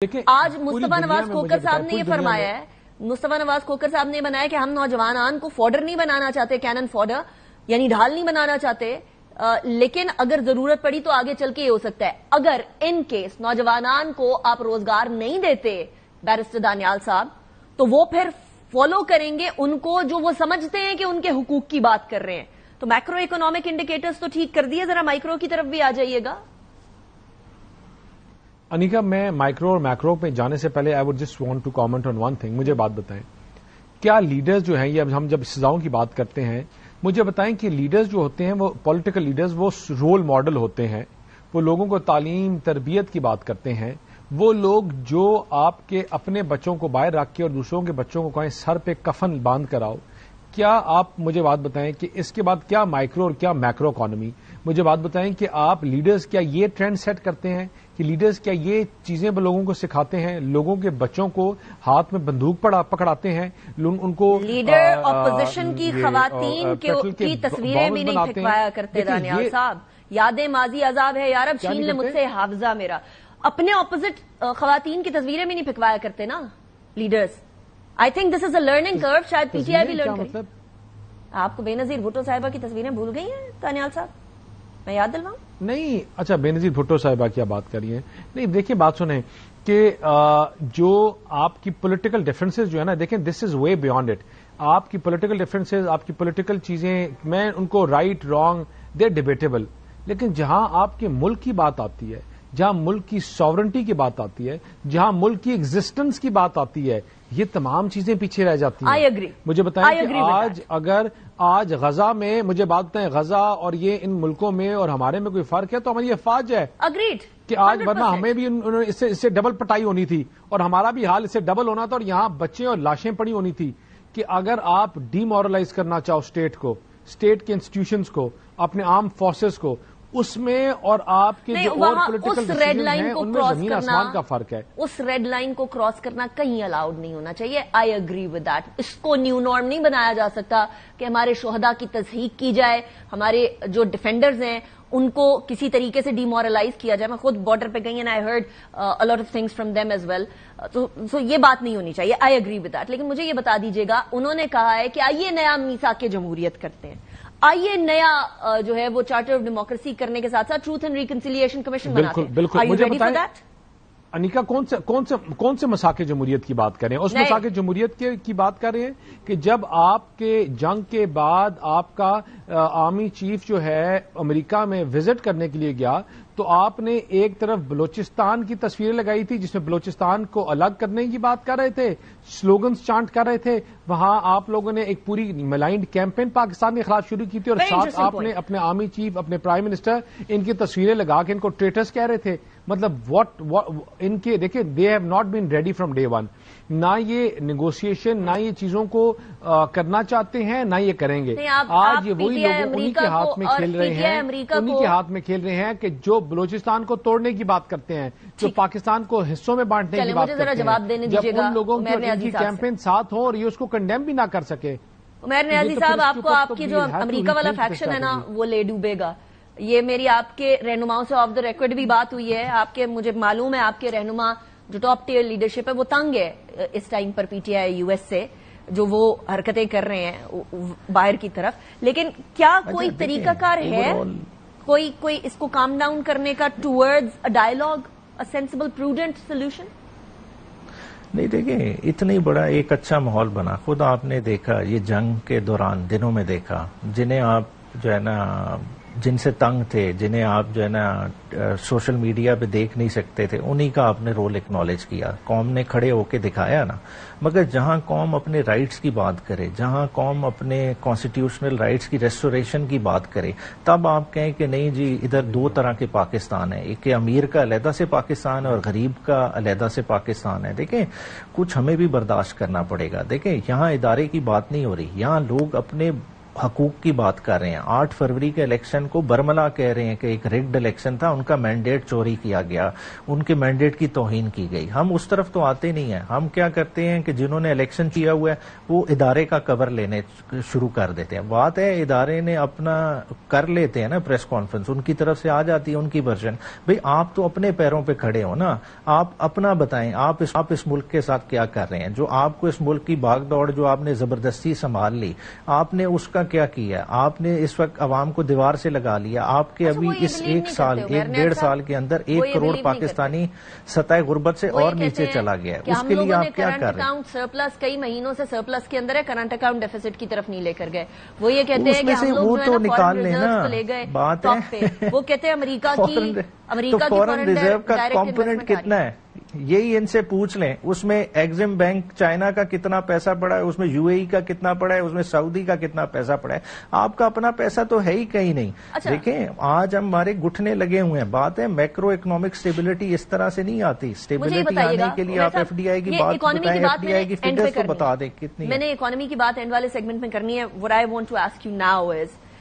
آج مصطفیٰ نواز کھوکر صاحب نے یہ فرمایا ہے، مصطفیٰ نواز کھوکر صاحب نے بنایا کہ ہم نوجوانان کو فوڈر نہیں بنانا چاہتے، کینن فوڈر یعنی ڈھال نہیں بنانا چاہتے، لیکن اگر ضرورت پڑی تو آگے چل کے یہ ہو سکتا ہے اگر ان کیس نوجوانان کو آپ روزگار نہیں دیتے بیرسٹر دانیال صاحب تو وہ پھر فالو کریں گے ان کو جو وہ سمجھتے ہیں کہ ان کے حقوق کی بات کر رہے ہیں۔ تو میکرو اکنامک انڈیکیٹرز تو ٹھیک کر دیے، ذرا مائکرو کی طرف بھی آ جائیے گا۔ انیکا، میں مائکرو اور میکرو پہ جانے سے پہلے I would just want to comment on one thing. مجھے بات بتائیں، کیا لیڈرز جو ہیں، یہ ہم جب سزاؤں کی بات کرتے ہیں، مجھے بتائیں کہ لیڈرز جو ہوتے ہیں وہ پولیٹیکل لیڈرز وہ رول ماڈل ہوتے ہیں، وہ لوگوں کو تعلیم تربیت کی بات کرتے ہیں، وہ لوگ جو آپ کے اپنے بچوں کو باہر رکھ کے اور دوسروں کے بچوں کو کہیں سر پہ کفن باندھ کر آؤ۔ کیا آپ مجھے بات بتائیں کہ اس کے بعد کیا مائکرو اور کیا میکرو اکانومی؟ مجھے بات بتائیں کہ آپ لیڈرز کیا یہ ٹرینڈ سیٹ کرتے ہیں کہ لیڈرز کیا یہ چیزیں لوگوں کو سکھاتے ہیں، لوگوں کے بچوں کو ہاتھ میں بندوق پکڑاتے ہیں، ان کو لیڈر اپوزیشن کی خواتین کی تصویریں بھی نہیں پھینکوایا کرتے دانیال صاحب؟ یادیں ماضی عذاب ہے یار، اب چھین لے مجھ سے حافظہ میرا۔ اپنے اپوزٹ خواتین کی تصویریں بھی نہیں پھینکوایا کرتے نا leaders. I think this is a learning curve, شاید پی ٹی آئی بھی لرن کرے۔ آپ کو بے نظیر بھٹو صاحبہ کی تصویریں بھول گئی ہیں دانیال صاحب؟ میں یاد دلواؤں؟ نہیں، اچھا بے نظیر بھٹو صاحبہ کیا بات کر رہی ہیں؟ نہیں دیکھیں، بات سنیں کہ جو آپ کی پولیٹیکل ڈفرینسز جو ہے نا، دیکھیں دس از وے بیانڈ اٹ۔ آپ کی پولیٹیکل ڈفرینسز، آپ کی پولیٹیکل چیزیں، میں ان کو رائٹ رانگ دے ڈیبیٹیبل، لیکن جہاں آپ کے ملک کی بات آتی ہے، جہاں ملک کی ساورنٹی کی بات آتی ہے، جہاں ملک کی ایگزسٹنس کی بات آتی ہے، یہ تمام چیزیں پیچھے رہ جاتی ہیں۔ I agree. مجھے بتائیں کہ آج غزہ میں، مجھے بات بتائیں غزہ اور یہ ان ملکوں میں اور ہمارے میں کوئی فرق ہے؟ تو ہماری افواج ہے Agreed. کہ آج ورنہ ہمیں بھی اس سے ڈبل پٹائی ہونی تھی اور ہمارا بھی حال اس سے ڈبل ہونا تھا، اور یہاں بچے اور لاشیں پڑی ہونی تھی۔ کہ اگر آپ ڈی مورلائز کرنا چاہو اسٹیٹ کو، اسٹیٹ کے انسٹیٹیوشنز کو، اپنے آرم فورسز کو، اس میں اور آپ کے جو اور پولیٹیکل ڈیسیژن ہیں ان میں زمین آسمان کا فرق ہے۔ اس ریڈ لائن کو کراس کرنا کہیں الاؤڈ نہیں ہونا چاہیے۔ I agree with that. اس کو نیو نارم نہیں بنایا جا سکتا کہ ہمارے شہداء کی تصحیح کی جائے، ہمارے جو ڈیفینڈرز ہیں ان کو کسی طریقے سے ڈی مورلائز کیا جائے۔ میں خود بارڈر پہ گئی and I heard a lot of things from them as well. So یہ بات نہیں ہونی چاہیے۔ I agree with that. لیکن مجھے یہ بتا دیجیے گا، انہوں نے کہا ہے کہ آئیے نیا میثاق جمہوریت کرتے ہیں، آئیے نیا جو ہے وہ چارٹر آف ڈیموکریسی کرنے کے ساتھ ساتھ ٹروتھ اینڈ ریکنسیلیشن کمیشن بناتے ہیں۔ بالکل، مجھے بتائیں انیکا، کون سے مساق جمہوریت کی بات کر رہے ہیں؟ اس مساق جمہوریت کی بات کر رہے ہیں کہ جب آپ کے جنگ کے بعد آپ کا آرمی چیف جو ہے امریکہ میں وزٹ کرنے کے لیے گیا تو آپ نے ایک طرف بلوچستان کی تصویریں لگائی تھی جس میں بلوچستان کو الگ کرنے کی بات کر رہے تھے، سلوگنز چانٹ کر رہے تھے، وہاں آپ لوگوں نے ایک پوری ملائنڈ کیمپین پاکستان کے خلاف شروع کی تھی، اور ساتھ آپ نے اپنے آرمی چیف، اپنے پرائم منسٹر، ان کی تصویریں لگا کے ان کو ٹریٹرز کہہ رہے تھے۔ مطلب ان کے دیکھیں، they have not been ready from day one. نہ یہ نیگوشیشن، نہ یہ چیزوں کو کرنا چاہتے ہیں، نہ یہ کریں گے۔ آج یہ وہی لوگ انہی کے ہاتھ میں کھیل رہے ہیں، انہی کے ہاتھ میں کھیل رہے ہیں کہ جو بلوچستان کو توڑنے کی بات کرتے ہیں، جو پاکستان کو حصوں میں بانٹنے کی بات کرتے ہیں، جب ان لوگوں کی کیمپین ساتھ ہو اور یہ اس کو کنڈیم بھی نہ کر سکے۔ عمیر نیازی صاحب، آپ کو آپ کی جو امریکہ والا فیکشن ہے نا وہ لے ڈوبے گا۔ یہ میری آپ کے رہنماؤں سے آف دا ریکارڈ بھی بات ہوئی ہے، آپ کے مجھے معلوم ہے آپ کے رہنما جو ٹاپ ٹیئر لیڈرشپ ہے وہ تنگ ہے اس ٹائم پر P T I U S سے، جو وہ حرکتیں کر رہے ہیں باہر کی طرف۔ لیکن کیا کوئی طریقہ کار ہے کوئی اس کو کام ڈاؤن کرنے کا towards a dialogue, a sensible prudent solution? نہیں، دیکھیں اتنی بڑا ایک اچھا ماحول بنا، خود آپ نے دیکھا یہ جنگ کے دوران دنوں میں دیکھا، جنہیں آپ جو ہے نا جن سے تنگ تھے، جنہیں آپ جو ہے نا سوشل میڈیا پہ دیکھ نہیں سکتے تھے، انہی کا آپ نے رول ایکنالج کیا، قوم نے کھڑے ہو کے دکھایا نا۔ مگر جہاں قوم اپنے رائٹس کی بات کرے، جہاں قوم اپنے کانسٹیٹیوشنل رائٹس کی ریسٹوریشن کی بات کرے، تب آپ کہیں کہ نہیں جی ادھر دو طرح کے پاکستان ہے، ایک امیر کا علیحدہ سے پاکستان ہے اور غریب کا علیحدہ سے پاکستان ہے۔ دیکھیں کچھ ہمیں بھی برداشت کرنا پڑے گا۔ دیکھیں یہاں ادارے کی بات نہیں ہو رہی، یہاں لوگ اپنے حقوق کی بات کر رہے ہیں. 8 فروری کے الیکشن کو برملا کہہ رہے ہیں کہ ایک ریگڈ الیکشن تھا, ان کا مینڈیٹ چوری کیا گیا, ان کے مینڈیٹ کی توہین کی گئی. ہم اس طرف تو آتے نہیں ہیں. ہم کیا کرتے ہیں کہ جنہوں نے الیکشن کیا ہوا ہے وہ ادارے کا کور لینے شروع کر دیتے ہیں. بات ہے ادارے نے اپنا کر لیتے ہیں نا پریس کانفرنس, ان کی طرف سے آ جاتی ہے ان کی ورژن. بھئی آپ تو اپنے پیروں پہ کھڑے ہو نا, آپ اپنا بتائیں آپ اس ملک کے ساتھ کیا کر رہے ہیں. جو آپ کو اس ملک کی بھاگ دوڑ جو آپ نے زبردستی سنبھال لی, آپ نے اس کا کیا کیا؟ آپ نے اس وقت عوام کو دیوار سے لگا لیا. آپ کے ابھی اس 1.5 سال کے اندر 1 کروڑ پاکستانی سطح غربت سے اور نیچے چلا گیا ہے. اس کے لیے آپ کیا کر رہے ہیں؟ سرپلس کئی مہینوں سے سرپلس کے اندر ہے, کرنٹ اکاؤنٹ ڈیفیسٹ کی طرف نہیں لے کر گئے. وہ یہ کہتے ہیں کہ ہم لوگ جو ہے نا فارن ریزرو کو لے گئے ٹاپ پہ. وہ کہتے ہیں امریکہ کی فارن ریزرو کا کمپوننٹ کتنا ہے یہی ان سے پوچھ لیں. اس میں ایگزم بینک چائنا کا کتنا پیسہ پڑا ہے, اس میں یو اے ای کا کتنا پڑا ہے, اس میں سعودی کا کتنا پیسہ پڑا ہے. آپ کا اپنا پیسہ تو ہے ہی کہیں نہیں. دیکھیں آج ہمارے گھٹنے لگے ہوئے ہیں. بات ہے میکرو اکنامک اسٹیبلٹی اس طرح سے نہیں آتی. اسٹیبلٹی آنے کے لیے آپ ایف ڈی آئی کی بات بتائیں, ایف ڈی آئی کی فگرز تو بتا دیں کتنی. میں نے اکانومی کی بات اینڈ والے سیگمنٹ میں کرنی ہے. what I want to ask you now is